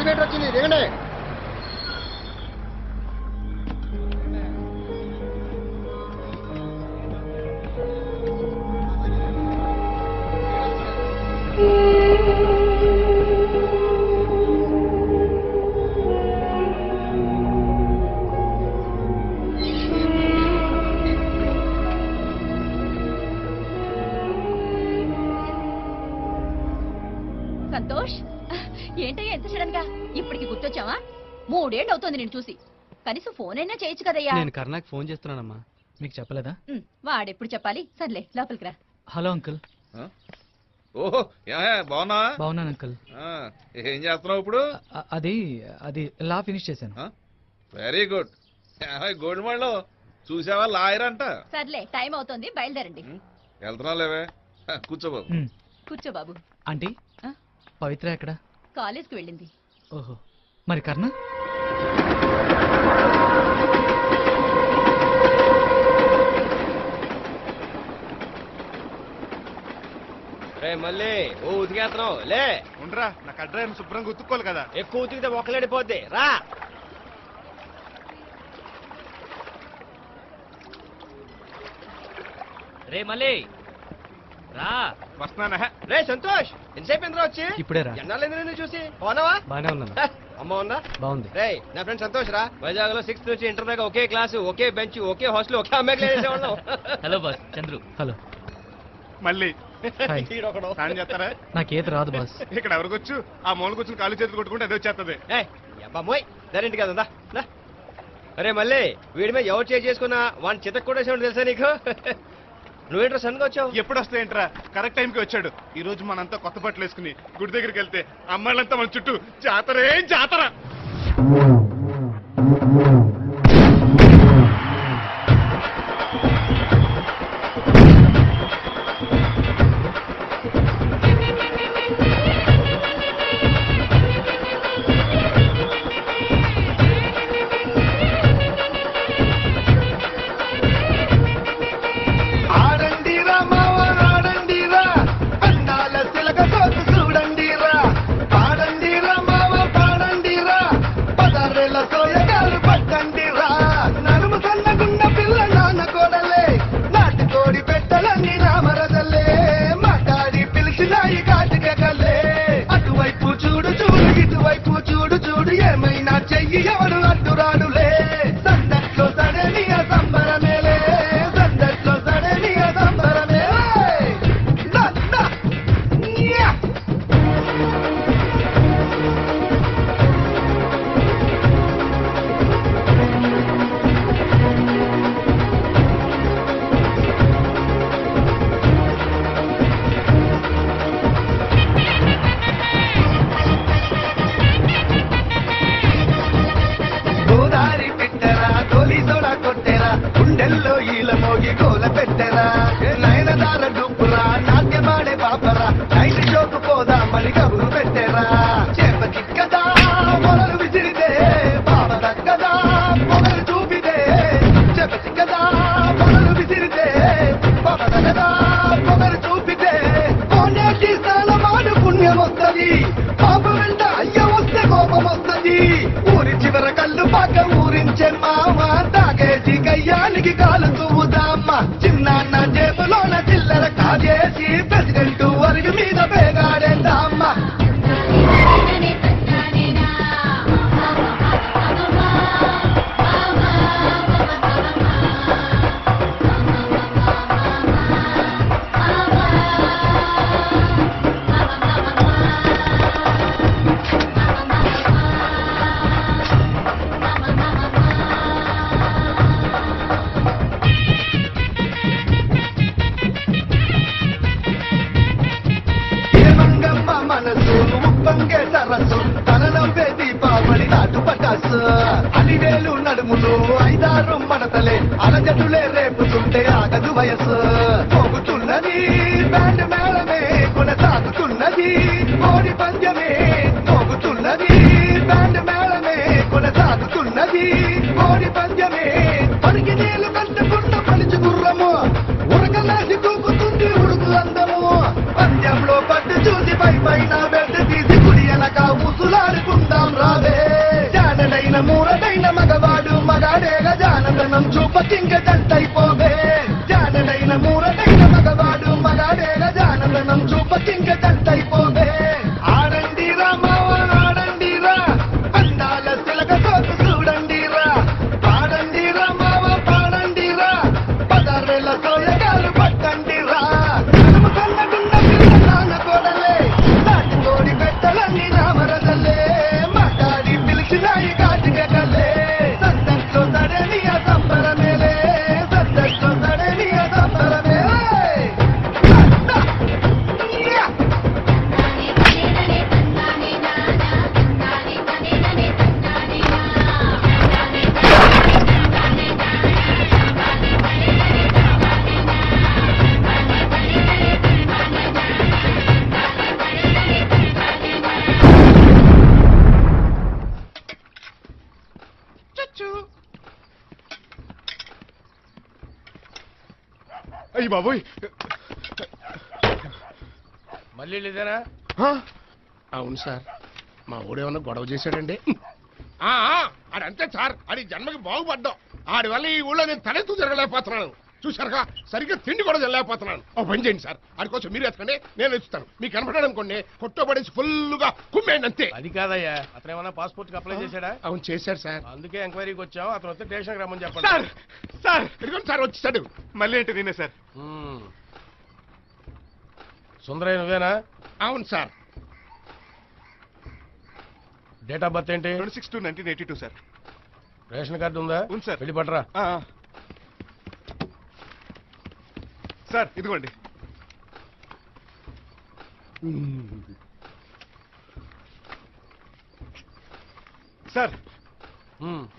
Elevator వచ్చింది, దిగండి. సంతోష్, ఏంటయ్యా ఎంత సడన్ గా ఇప్పటికి గుర్తొచ్చావా? 3 ఏళ్ళు అవుతోంది నేను చూసి. కనీసం ఫోన్ అయినా చేయొచ్చు కదయ్యా. నేను కర్ణాకి ఫోన్ చేస్తున్నానమ్మా. మీకు చెప్పలేదా? వాడెప్పుడు చెప్పాలి. సర్లే లోపలికి రా. Hello uncle. ఓహో, బాగున్నా? బాగున్నాను అంకుల్. ఏం చేస్తున్నావు ఇప్పుడు? అది అది లా ఫినిష్ చేశాను. Very good. గోల్డ్ మళ్ళీ చూసావా లాయర్ అంట. సర్లే టైం అవుతోంది, బయలుదేరండి. వెళ్తున్నా లేవే, కూర్చోబాబు. కూర్చో బాబు. ఆంటీ, పవిత్ర ఎక్కడ? కాలేజ్కి వెళ్ళింది. ఓహో, మరి కర్ణ? రే మళ్ళీ ఓ ఉతికేస్తున్నావు లే. ఉండరా, నాకు అడ్రైన్ శుభ్రంగా ఉతుక్కోవాలి కదా. ఎక్కువ ఉతికితే మొక్కలేడిపోద్ది. రా రే మళ్ళీ రా. వస్తున్నానా? రే సంతోష్, ఎంతసేపు ఎందుకు వచ్చి? ఇప్పుడే రా. ఎన్నాళ్ళు నిన్ను చూసి. బాగున్నావా? బానే ఉన్నాను. అమ్మ ఉందా? బాగుంది. రే నా ఫ్రెండ్ సంతోష్ రా. వైజాగ్ లో 6th నుంచి ఇంటర్ దాకా ఒకే క్లాసు, ఒకే బెంచ్, ఒకే హాస్టల్, ఒకే అమ్మాయికి లేసేవాళ్ళం. Hello boss, Chandru. హలో. మళ్ళీ ఈడొకడు. స్నానం చేస్తారా? నాకేది రాదు బాస్. ఇక్కడ ఎవరికొచ్చు? ఆ మూల కూర్చుని కాలు చేతులు కొట్టుకుంటే అదే వచ్చేస్తుంది. అబ్బాయి దారింటి కదా. అరే మళ్ళీ వీడి మీద ఎవరు చేసుకున్నా వాడిని చితక్ కూడా తెలుసా నీకు? నువ్వేంట్రా సన్గా వచ్చావు? ఎప్పుడు వస్తాయంట్రా? కరెక్ట్ టైంకి వచ్చాడు. ఈ రోజు మనంతా కొత్త బట్టలు వేసుకుని గుడి దగ్గరికి వెళ్తే అమ్మాయిలంతా మన చుట్టూ జాతరే జాతర. పందెంలో పట్టు చూసి పై పైన బెడ్ తీసి గుడి వెనక ముసులాడుకుందాం సూపకింగ దంతైపోవే జానడైన మూరటైన మగవాడు మగాడేల జానదనం సూపకింగ దంతైపోవే ఆడండి రా మావ ఆడండి రా అందాల సిలక సోకు చూడండి రా పాడండి రా మావ పాడండి రా పదార్వేల సోయగాలు పట్టండి రా కన్నగుండ పిల్ల నాన్న కోడలే దాటి తోడి పెట్టలన్నీ రామరదలే మాట్లాడి పిలిచినాయి కాటికలే సందట్లో తడనియ సంబరమేలే సందట్లో తడనియ సంబరమేలే అయ్యి బాబోయ్. మళ్ళీ ఇదేనా? అవును సార్, మా ఊడేమన్నా గొడవ చేశాడండి? ఆడంతే సార్, ఆడి జన్మకి బాగుపడ్డాం. ఆడి వల్ల ఈ ఊళ్ళో నేను తలెత్తు తిరగలేకపోతున్నాను. చూసారుగా, సరిగ్గా తిండి కూడా తినలేకపోతున్నాను. ఓ పని చేయండి సార్, ఆడి కోసం మీరు ఎత్తకండి, నేను ఎత్తుతాను. మీకు కనపడాను అనుకోండి, కొట్టబడేసి ఫుల్గా కుమ్మేయండి అంతే. అది కాదయ్యా, అతను ఏమన్నా పాస్పోర్ట్ అప్లై చేశాడా? అవును చేశారు సార్. అందుకే ఎంక్వైరీకి వచ్చాం. అతను వస్తే స్టేషన్కి రమ్మని చెప్పండి. సార్ సార్ ఇదిగోండి సార్ వచ్చేసాడు. మళ్ళీ ఏంటి నేనే సార్? సుందరయ్య నువ్వేనా? అవును సార్. డేట్ ఆఫ్ బర్త్ ఏంటి? 26/2/1982 సార్. రేషన్ కార్డు ఉందా? ఉంది సార్. వెళ్ళి పట్టరా. సార్ ఇదిగోండి. సార్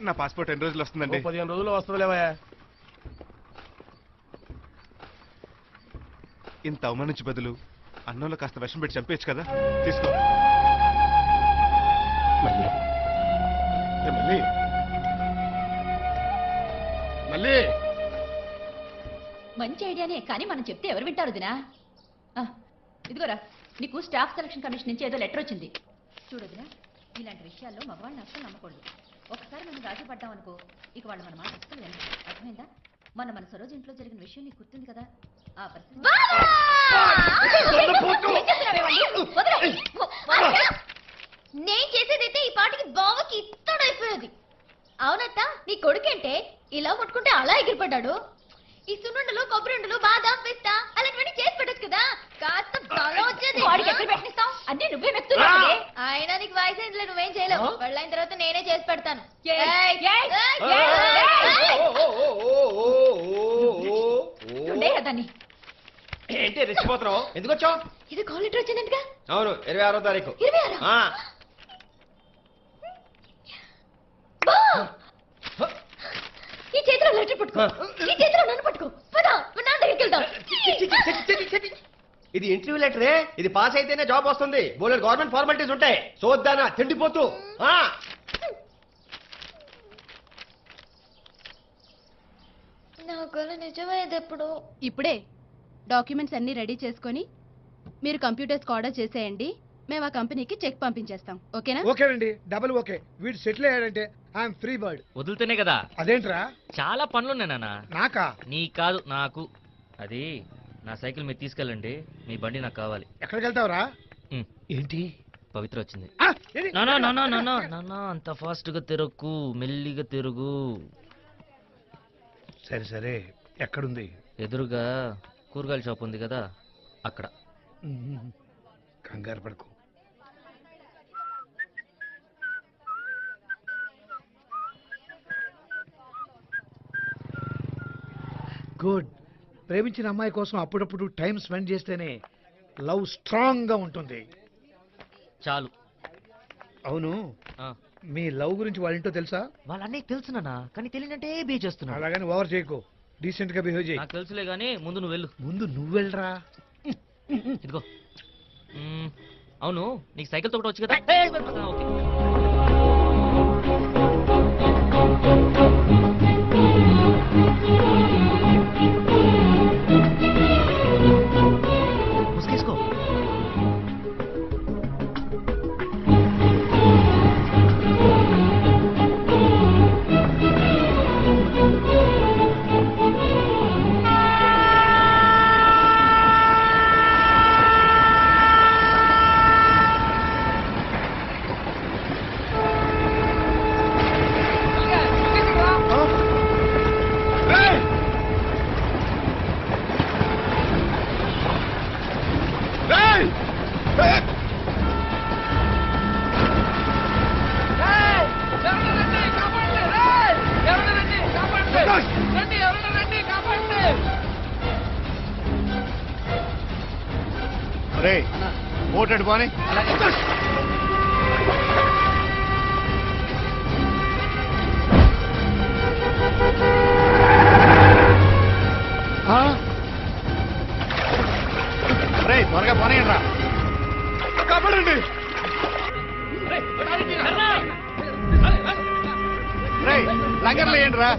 నా పాస్పోర్ట్ ఎన్ని రోజులు వస్తుందండి? 15 రోజులు వస్తుందిలేవయ్యా. ఇంత అవమానించి బదులు అన్నంలో కాస్త విషం పెట్టి చంపేయచ్చు కదా. తీసుకో. మళ్ళీ మళ్ళీ మళ్ళీ మంచి ఐడియానే, కానీ మనం చెప్తే ఎవరు వింటారు దినా? ఇదిగోరా, నీకు స్టాఫ్ సెలక్షన్ కమిషన్ నుంచి ఏదో లెటర్ వచ్చింది చూడదునా. ఇలాంటి విషయాల్లో మగవాళ్ళని అస్సలు నమ్మకూడదు. ఒకసారి మనం రాజీ పడ్డాం అనుకో, ఇక వాళ్ళు మన మాట అస్సలు వినరు. అర్థమైందా? మన సరోజు ఇంట్లో జరిగిన విషయం నీకు గుర్తుంది కదా. ఆ పరిస్థితి నేను చేసేదైతే ఈ పాటికి బావకి ఇత్తడైపోయేది. అవునత్త, నీ కొడుకంటే ఇలా ముట్టుకుంటే అలా ఎగిరిపడ్డాడు. ఈ సున్నుండలు, కొబ్బరి ఉండలు, బాదం, పిస్తా అలాంటివన్నీ చేసి పెట్టచ్చు కదా. కాస్త బలం వచ్చేది. వాడికి ఎక్కడ పెట్టిస్తావు? అన్నీ నువ్వే మెక్కుతున్నావు. అయినా నీకు వయసు ఏంటిలే, నువ్వేం చేయలేవు. పెళ్ళైన తర్వాత నేనే చేసి పెడతాను. దాన్ని ఏంటి రెచ్చిపోతున్నావు? ఎందుకు వచ్చావు? ఇది కాల్ లెటర్ వచ్చిందంటగా. అవును, 26వ తారీఖు. 26? ఈ చేతిలో లెటర్ పట్టుకో, ఈ చేతిలో నన్ను పట్టుకో. పదా నా దగ్గరికి వెళ్దాం. ఇది ఇంటర్వ్యూ లెటరే. ఇది పాస్ అయితేనే జాబ్ వస్తుంది. బోలెడు గవర్నమెంట్ ఫార్మాలిటీస్ ఉంటాయి. సోద్దానా తిండిపోతూ. నా కళ నిజమేది ఎప్పుడు? ఇప్పుడే డాక్యుమెంట్స్ అన్ని రెడీ చేసుకొని మీరు కంప్యూటర్స్కి ఆర్డర్ చేసేయండి. మేము ఆ కంపెనీకి చెక్ పంపించేస్తాం. ఓకేనా? ఓకేనండి, డబుల్ ఓకే. వీడు సెటిల్ అయ్యాడంటే ఐఎమ్ ఫ్రీ బర్డ్. వదిలితేనే కదా. అదేంట్రా? చాలా పనులున్నాయి నాన్న. నాకా? నీ కాదు, నాకు. అది నా సైకిల్ మీరు తీసుకెళ్ళండి. మీ బండి నాకు కావాలి. ఎక్కడికి వెళ్తావురా? ఏంటి? పవిత్ర వచ్చింది. ఆ, ఏది? నానా నానా నానా నానా అంత ఫాస్ట్ గా తిరగకు, మెల్లిగా తిరుగు. సరే సరే, ఎక్కడుంది? ఎదురుగా కూరగాయల షాప్ ఉంది కదా, అక్కడ. కంగారు పడుకో. గుడ్. ప్రేమించిన అమ్మాయి కోసం అప్పుడప్పుడు టైం స్పెండ్ చేస్తేనే లవ్ స్ట్రాంగ్ గా ఉంటుంది. చాలు. అవును, మీ లవ్ గురించి వాళ్ళ ఇంటో తెలుసా? వాళ్ళన్నీ తెలుసు నాన్న, కానీ తెలియనంటే బిహేవ్ చేస్తున్నా. అలాగని ఓవర్ చేయకు, డీసెంట్ గా బిహేవ్ చేయి. నాకు తెలుసులే గానీ ముందు నువ్వు వెళ్ళు. ముందు నువ్వు వెళ్ళరా. ఇదిగో. అవును, నీకు సైకిల్ తో కూడా వచ్చు కదా. ఓకే. ముసుకేసుకో. ఆడు పోనీ. రేయ్ త్వరగా పోనీయండి రా. కాపాడండి. రేయ్ లంగర్లు వేయండి రా.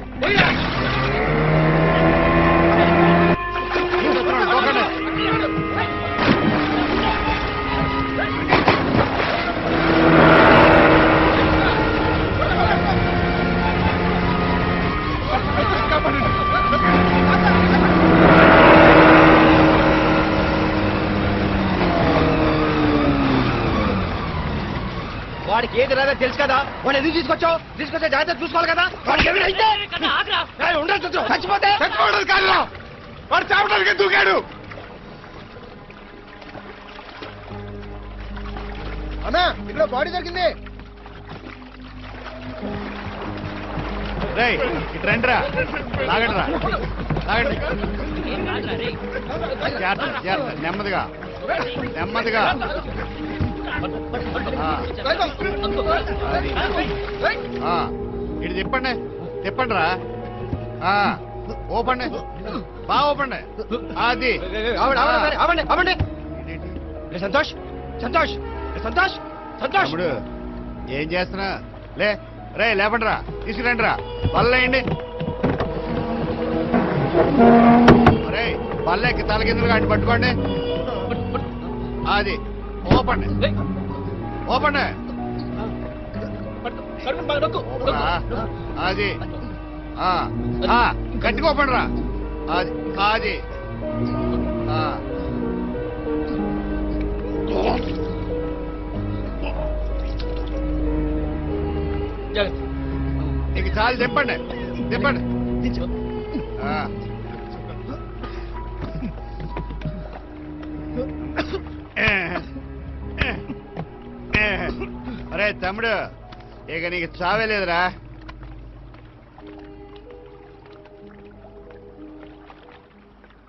వాడికి ఏది రాదో తెలుసు కదా, వాడు ఎందుకు తీసుకొచ్చే జాగ్రత్త చూసుకోవాలి కదా. వాడికి ఏమైనా అయితే ఉండదు, చచ్చిపోతే చచ్చిపోవడం కాదురా, వాడు చావడానికి దూకాడు. అన్నా ఇక్కడ బాడీ దొరికింది. రేయ్ ఇటు రండి రా. లాగండి రా, లాగండి. జాగ్రత్త జాగ్రత్త, నెమ్మదిగా నెమ్మదిగా. ఇటు తిప్పండి, తిప్పండి రా. ఓపండి, బాగా ఓపండి. అది సంతోష్ సంతోష్ సంతోష్ సంతోష్. తమ్ముడు ఏం చేస్తున్నా? లే రే లేపండి రా, తీసుకురండి రా. బల్లేయండి. రే బల్లెక్కి తలకిందులుగా అటు పట్టుకోండి. అది ఓపండి, ఓపండి. అది గట్టిగా ఓపండి రా. అది అది నీకు చాలు. తిప్పండి తిప్పండి. అరే తమ్ముడు, ఇక నీకు చావేలేదురా.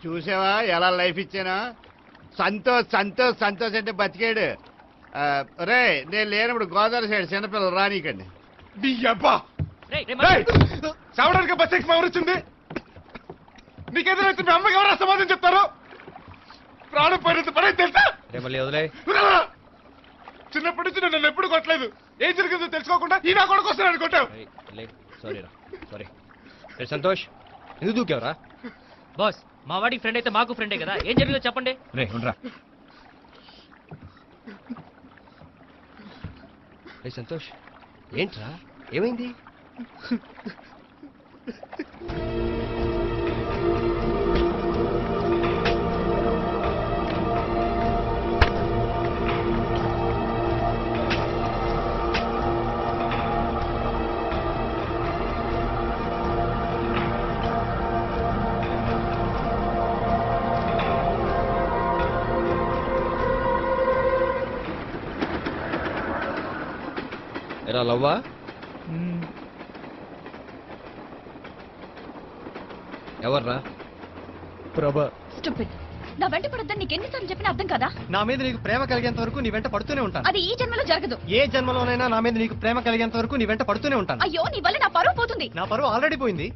చూసావా ఎలా లైఫ్ ఇచ్చానా? సంతోష్ సంతోష్ సంతోష్ అంటే బతికాడు. రే నేను లేనప్పుడు గోదావరి సైడ్ చిన్నపిల్లలు రానీకండి. చావడానికి బస్ ఎక్కి ఎవరు వచ్చింది? నీకేదైతే మీ అమ్మకి ఎవరు సమాధానం చెప్తారు? ప్రాణం పోయినంత పని తెలుసా? చిన్నప్పటి నుంచి నన్ను ఎప్పుడు కొట్టలేదు. ఏం జరిగిందో తెలుసుకోకుండా ఈ నా కొడుకు వస్తాను అనుకుంటావు. సంతోష్ ఎందుకు దూకేవరా? బాస్ మా వాడికి ఫ్రెండ్ అయితే మాకు ఫ్రెండే కదా, ఏం జరిగిందో చెప్పండి. సంతోష్ ఏంట్రా, ఏమైంది? ఎరా లవ్వా? ఎవర్రా? ప్రభా. స్టూపిడ్. నా వెంట పడొద్దని నీకు ఎన్నిసార్లు చెప్పినా అర్థం కదా? నా మీద నీకు ప్రేమ కలిగేంత వరకు నీ వెంట పడుతూనే ఉంటాను. అది ఈ జన్మలో జరగదు. ఏ జన్మలోనైనా నా మీద నీకు ప్రేమ కలిగేంత వరకు నీ వెంట పడుతూనే ఉంటాను. అయ్యో నీ వల్ల నా పరువు పోతుంది. నా పరువు ఆల్రెడీ పోయింది.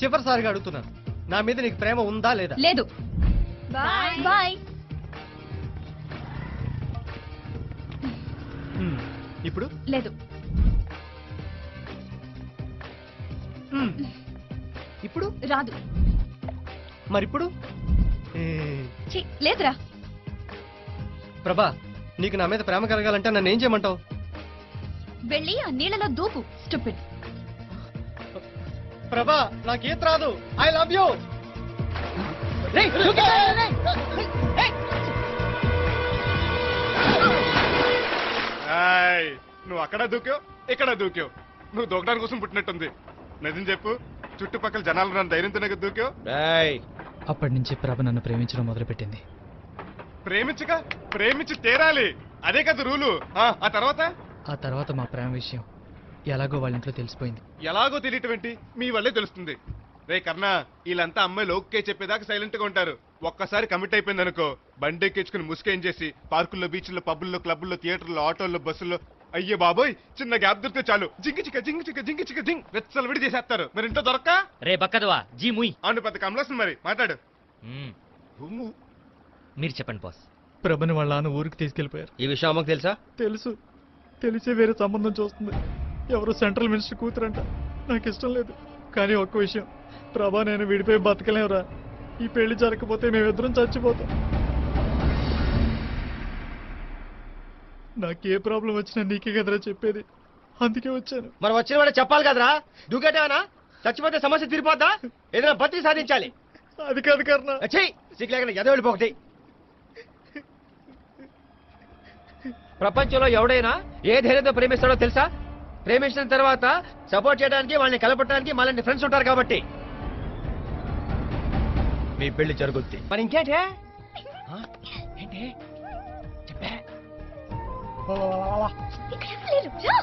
చివరిసారిగా అడుగుతున్నాను, నా మీద నీకు ప్రేమ ఉందా లేదా? లేదు. Bye bye. ఇప్పుడు లేదు. ఇప్పుడు రాదు. మరిప్పుడు లేదురా. ప్రభా, నీకు నా మీద ప్రేమ కలగాలంటే నన్ను ఏం చేయమంటావు? వెళ్ళి ఆ నీళ్ళలో దూకు. స్టూపిడ్. ప్రభా నాకు ఈత రాదు. I love you. నువ్వు అక్కడ దూకావు, ఇక్కడ దూకావు. నువ్వు దూకడానికి కోసం పుట్టినట్టుంది. నిజం చెప్పు, చుట్టుపక్కల జనాలు నన్ను ధైర్యంతోనే దూకావు. అప్పటి నుంచి ప్రభ నన్ను ప్రేమించడం మొదలుపెట్టింది. ప్రేమించక ప్రేమించి తీరాలి, అదే కదా రూలు. ఆ తర్వాత మా ప్రేమ విషయం ఎలాగో వాళ్ళ ఇంట్లో తెలిసిపోయింది. ఎలాగో తెలియటం ఏంటి, మీ వల్లే తెలుస్తుంది. రే కర్ణ, వీళ్ళంతా అమ్మాయిలు ఓకే చెప్పేదాకా సైలెంట్ గా ఉంటారు. ఒక్కసారి కమిట్ అయిపోయింది అనుకో బండి ఎక్కించుకుని ముసుకేం చేసి పార్కుల్లో బీచ్ల్లో పబ్బుల్లో క్లబ్బుల్లో థియేటర్లో ఆటోల్లో బస్సుల్లో అయ్యే బాబోయ్ చిన్న గ్యాప్ దొరికితే చాలు జింగి చిక్క జింగి చిక్క జింగి చిక్క జింగ్ వెచ్చలు విడి చేసేస్తారు మరి ఇంట్లో దొరక్క రే బక్కదవా జీ ముయ్ అవును పెద్ద కమలాసం మరి మాట్లాడు మీరు చెప్పండి బాస్. ప్రభని వాళ్ళ నాన్న ఊరికి తీసుకెళ్లిపోయారు. ఈ విషయం అమ్మకు తెలుసా? తెలుసు. తెలిసే వేరే సంబంధం చూస్తుంది. ఎవరో సెంట్రల్ మినిస్టర్ కూతురంట. నాకు ఇష్టం లేదు. కానీ ఒక్క విషయం, ప్రభా నేను విడిపోయి బతకలేవురా. ఈ పెళ్లి జరగకపోతే మేమిద్దరం చచ్చిపోతాం. నాకే ప్రాబ్లం వచ్చినా నీకే కదరా చెప్పేది, అందుకే వచ్చాను. మరి వచ్చిన వాడే చెప్పాలి కదరా. దూకేటేవనా? చచ్చిపోతే సమస్య తీరిపోద్దా? ఏదైనా బతికి సాధించాలి. అది కాదు కర్ణ. సిగ్గు లేకుండా ఎదో వెళ్ళిపోకటి. ప్రపంచంలో ఎవడైనా ఏ ధైర్యంతో ప్రేమిస్తాడో తెలుసా? ప్రేమించిన తర్వాత సపోర్ట్ చేయడానికి, వాళ్ళని కలపడానికి మాలాంటి ఫ్రెండ్స్ ఉంటారు కాబట్టి. మీ పెళ్లి జరుగుద్ది. మరి ఇంకేంటే ఏంటి చెప్పే? ఇక్కడ ఎవరు లేరు. రా.